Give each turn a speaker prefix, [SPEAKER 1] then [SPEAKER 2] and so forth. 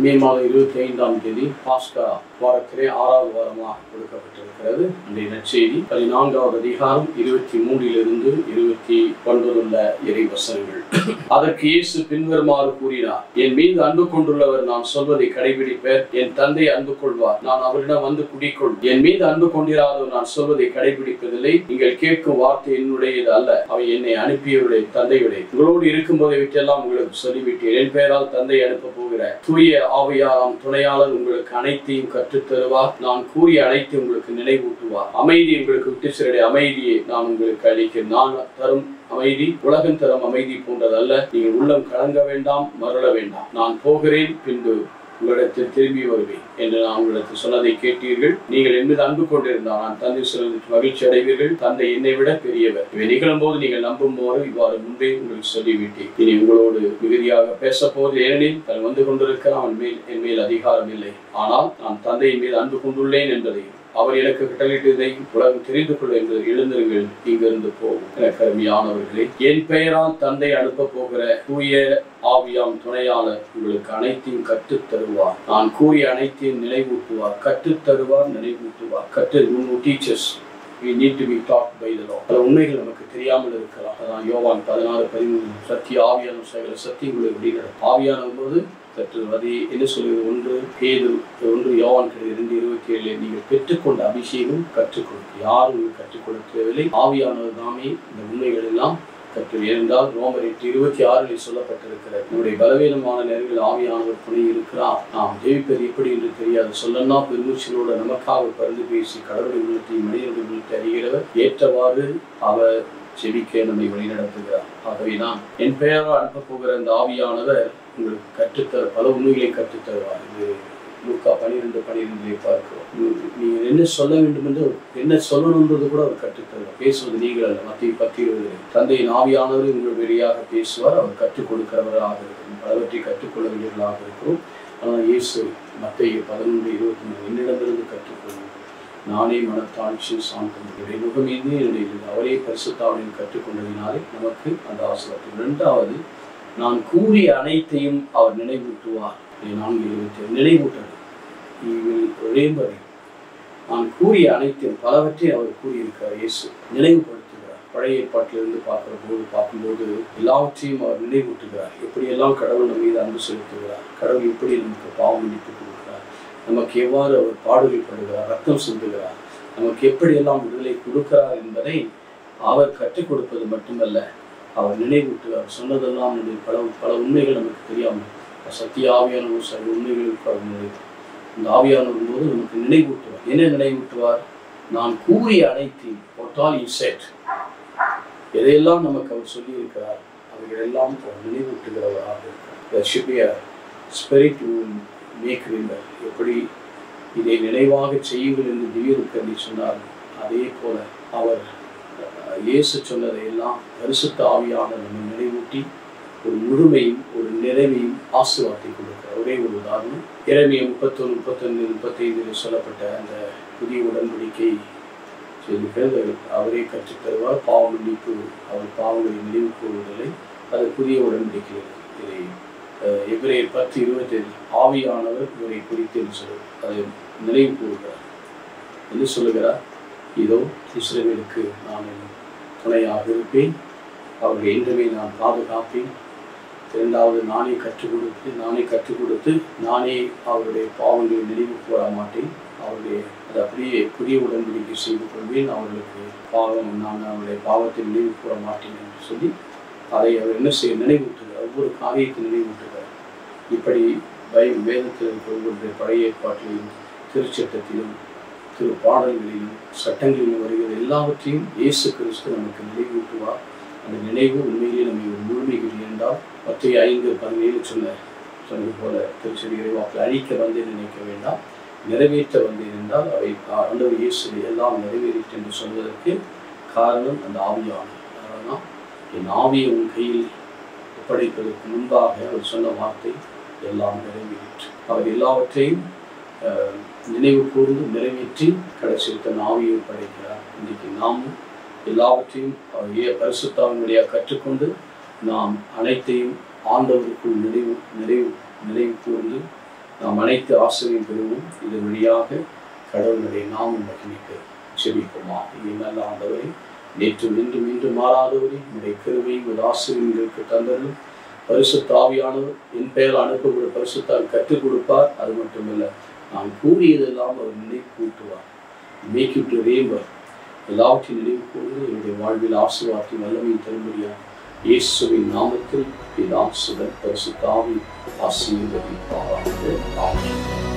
[SPEAKER 1] மே மாதம் 25ஆம் தேதி பாஸ்கா வாரத்திலே 6வது வாரமாக கொடுக்கப்பட்டிருக்கிறது. அன்றைய நற்செய்தி 14வது அதிகாரம் 23 29 உள்ள இறை வசனங்கள். அதற்கு இயேசு பின்வருமாறு கூறினார்: என் மீது அன்பு கொண்டுள்ளவர் நான் சொல்வதை கடைபிடிப்பர். என் தந்தை அன்பு கொள்வார், நான் அவரிடம் வந்து குடிக்கொள். என் மீது அன்பு கொண்டிராதவர் நான் சொல்வதை கடைபிடிப்பதில்லை. நீங்கள் கேட்கும் வார்த்தை என்னுடையது அல்ல, அவை என்னை அனுப்பியவருடைய தந்தையுடைய. உங்களோடு இருக்கும் போதை விட்டெல்லாம் உங்களுக்கு சொல்லிவிட்டேன். என் பெயரால் தந்தை அனுப்ப போகிற தூய ஆவியாராம் துணையாளர் உங்களுக்கு அனைத்தையும் கற்றுத் தருவார். நான் கூறிய அனைத்து உங்களுக்கு நினைவூட்டுவார். அமைதி உங்களுக்கு விட்டு செல்லுடைய அமைதியை நான் உங்களுக்கு அளிக்கிறேன். நான் தரும் அமைதி உலகம் தரும் அமைதி போன்றதல்ல. நீங்கள் உள்ளம் கலங்க வேண்டாம், மருள வேண்டாம். நான் போகிறேன், பின்பு உங்களிடத்தில் திரும்பி வருவேன் என்று நான் உங்களுக்கு சொன்னதை கேட்டீர்கள். நீங்கள் என் மீது அன்பு கொண்டிருந்தால் நான் தந்தை சொல்வதற்கு மகிழ்ச்சி அடைவீர்கள். தந்தை என்னை விட பெரியவர். இவை நிகழும் போது நீங்கள் நம்பும் போது இவ்வாறு முன்பே உங்களுக்கு சொல்லிவிட்டேன். இனி உங்களோடு மிகுதியாக பேச போது, ஏனெனில் தன் வந்து கொண்டிருக்கிற அவன் மேல் என் மேல் அதிகாரம் இல்லை. ஆனால் நான் தந்தையின் மீது அன்பு கொண்டுள்ளேன் என்பதையும் அவர் எனக்கு கட்டளையிட்டதை உலகம் தெரிந்து கொள்ள என்று எழுந்திருங்கள், இங்கிருந்து போகும். எனக்கு அருமையானவர்களே, என் பெயரால் தந்தை அனுப்ப போகிற தூய ஆவியாம் துணையாளர் உங்களுக்கு அனைத்தையும் கற்றுத் தருவார். நான் கூறிய அனைத்தையும் நினைவூட்டுவார். கற்றுத் தருவார், நினைவூட்டுவார். Teachers we need to be taught by the Lord. பல உண்மைகள் நமக்கு தெரியாமல் இருக்கலாம். அதான் யோவான் 16:13 சத்திய ஆவியான சகல சத்தியங்களை வெளியிடும். ஆவியான போது கற்றுவதை என்ன சொல்கிறது? 1 யோவான் 2:27 நீங்கள் பெற்றுக்கொண்ட அபிஷேகம் கற்றுக் கொடுக்க யாரும் உங்களுக்கு கற்றுக் கொடுக்கவில்லை, ஆவியானவர் தாமே இந்த உண்மைகள் எல்லாம் கற்று. ஏனென்றால் ரோமர் 8:26 சொல்லப்பட்டிருக்கிறது, நம்முடைய பலவீனமான நேரங்களில் ஆவியானவர் துணை இருக்கிறார். நாம் ஜெயிப்பது எப்படி என்று தெரியாது. சொல்லனா பெருமூச்சலோடு நமக்காக பரிந்து பேசி கடவுளுடைய உள்ளத்தையும் மனிதனுடைய உள்ளத்தை அறிகிறவர். ஏற்றவாறு அவர் செபிக்க நம்மை வழிநடத்துகிறார். ஆகவே நான் என் பெயரால் அனுப்ப போகிற அந்த ஆவியானவர் உங்களுக்கு கற்றுத்தர பல உண்மைகளை கற்றுத்தருவார். இது லூக்கா 12:12 பார்க்கிறோம். நீங்கள் என்ன சொல்ல வேண்டும் என்று, என்ன சொல்லணுன்றது கூட அவர் கற்றுத்தருவார். பேசுவது நீங்கள் அல்ல. மத்திய 10:20 தந்தையின் ஆவியானவர் உங்கள் வழியாக பேசுவார். அவர் கற்றுக் கொடுக்கிறவராக இருக்கிறோம். பலவற்றை கற்றுக்கொள்ள வேண்டியவர்களாக இருக்கிறோம். ஆனால் இயேசு மத்திய 11:23 என்னிடமிருந்து கற்றுக்கொள்வோம், நானே மனத்தாட்சியும் சாந்தம் என்னுடைய முகம் மீது என்னுடைய அவரே பரிசுத்தாவின் கற்றுக்கொண்டதினாலே நமக்கு அந்த ஆசீர்வாதம். 2வது, நான் கூறிய அனைத்தையும் அவர் நினைவூட்டுவார். 4:27 நினைவூட்டது. நான் கூறிய அனைத்தையும் பலவற்றை அவர் கூறியிருக்கிறார். இயேசு நினைவுபடுத்துகிறார். பழைய ஏற்பாட்டிலிருந்து பார்க்கும்போது எல்லாவற்றையும் அவர் நினைவூட்டுகிறார். எப்படியெல்லாம் கடவுள் நம்ம மீது அன்பு செலுத்துகிறார், கடவுள் எப்படி நமக்கு பாவம் மன்னிப்பு கொடுக்கிறார், நமக்கு எவ்வாறு அவர் பாடுகள் படுகிறார், ரத்தம் சிந்துகிறார், நமக்கு எப்படியெல்லாம் விடுதலை கொடுக்கிறார் என்பதை அவர் கற்றுக் கொடுப்பது மட்டுமல்ல, அவர் நினைவூட்டுவார். சொன்னதெல்லாம் பல உண்மைகள் நமக்கு தெரியாமல் சத்திய ஆவியான சில உண்மைகளுக்கு அவர் இந்த ஆவியானவர் போது நமக்கு நினைவூட்டுவார். என்ன நினைவூட்டுவார்? நான் கூறிய அனைத்தையும் எதையெல்லாம் நமக்கு அவர் சொல்லி இருக்கிறார் அவைகளெல்லாம் அவர் நினைவூட்டுகிறவராக இருக்கிறார். எப்படி இதை நினைவாக செய்யுங்கள் என்று திவ்யருக்கு சொன்னார், அதே போல அவர் இயேசு சொன்னதை எல்லாம் பரிசுத்த ஆவியானவர் நம்மை நினைவூட்டி ஒரு முழுமையும் ஒரு நிறைவையும் ஆசீர்வாதத்தை கொடுக்கிறார். ஒரே ஒரு உதாரணம், எரேமியா 31:35 சொல்லப்பட்ட அந்த புதிய உடன்படிக்கை செய்திருக்கிறது. அவரே கற்றுத் தருவார். பாவ மன்னிப்பு, அவர் பாவங்களை நினைவு கூறுவதில்லை. அது புதிய உடன்படிக்கை. இதை எபிரேயர் 10:27 ஆவியானவர் இவரை குறித்து என்று சொல்லுவார். அதை நினைவு கூறுகிறார். என்று சொல்லுகிறார், இதோ இஸ்ரவேலுக்கு நான் துணையாக இருப்பேன், அவர்களை என்றுமே நான் பாதுகாப்பேன். 2வது, நானே கற்றுக் கொடுத்து நானே அவருடைய பாவங்களை நினைவு கூற மாட்டேன். அவருடைய அது அப்படியே புதிய உடன்படிக்கை செய்து கொள்வேன். அவர்களுக்கு நான் அவருடைய பாவத்தை நினைவு கூற மாட்டேன் என்று சொல்லி அதை அவர் என்ன செய்ய நினைவூட்டுகிறார். ஒவ்வொரு காரியத்தை நினைவூட்டுகிறார். இப்படி வேதத்தில் இருக்கிற ஒவ்வொரு பழைய ஏற்பாட்டிலும் திருச்சட்டத்திலும் திரு பாடல்களிலும் சட்டங்களிலும் வருகிற எல்லாவற்றையும் இயேசு கிறிஸ்து நமக்கு நினைவூட்டுவார். அந்த நினைவு உண்மையிலே நம்மை ஒரு முழுமைகள் இருந்தால் மத்திய 5:17 சொன்னது போல திருச்செடி இறைவாக்கில் அழிக்க வந்தேன் நினைக்க வேண்டாம், நிறைவேற்ற வந்தேன் என்றால் அவை ஆண்டவர் இயேசு எல்லாம் நிறைவேறிட்டு என்று சொல்வதற்கு காரணம் அந்த ஆவியானவர். அதனால் என் ஆவியை உன் கையில் ஒப்படைப்பதற்கு முன்பாக அவர் சொன்ன வார்த்தை எல்லாம் நிறைவேறிற்று. அவர் எல்லாவற்றையும் நினைவு கூர்ந்து நிறைவேற்றி கடைசியில் தன் ஆவியை படைக்கிறார். இன்றைக்கு நாமும் எல்லாவற்றையும் பரிசுத்தாவினுடைய கற்றுக்கொண்டு நாம் அனைத்தையும் ஆண்டவருக்குள் நினைவு கூர்ந்து நாம் அனைத்து ஆசிரியம் பெறுவோம். இதன் வழியாக கடவுளுடைய நாமம் மகிமைக்கு செபிப்போமா. நல்ல ஆண்டவரை, நேற்றும் இன்றும் இன்றும் மாறாதவரை உடைய கிருபை உங்கள் ஆசிரியர்களுக்கு தந்தரும். பரிசுத்த ஆவியானவர் என் பெயர் அனுப்பக்கூடிய பரிசுத்தால் கற்றுக் கொடுப்பார். அது மட்டுமல்ல, நான் கூறியதெல்லாம் அவர் நினைப்பூட்டுவார். Make you to remember. எல்லாவற்றையும் நினைவு கூர்ந்து என்னுடைய வாழ்வில் ஆசீர்வாதத்தின் வல்லமையை தரும்படியாக இயேசுவின் நாமத்தில் பிதா சுதன் பரிசுத்த ஆவி ஆசீர்வதிப்பாராக. ஆமென்.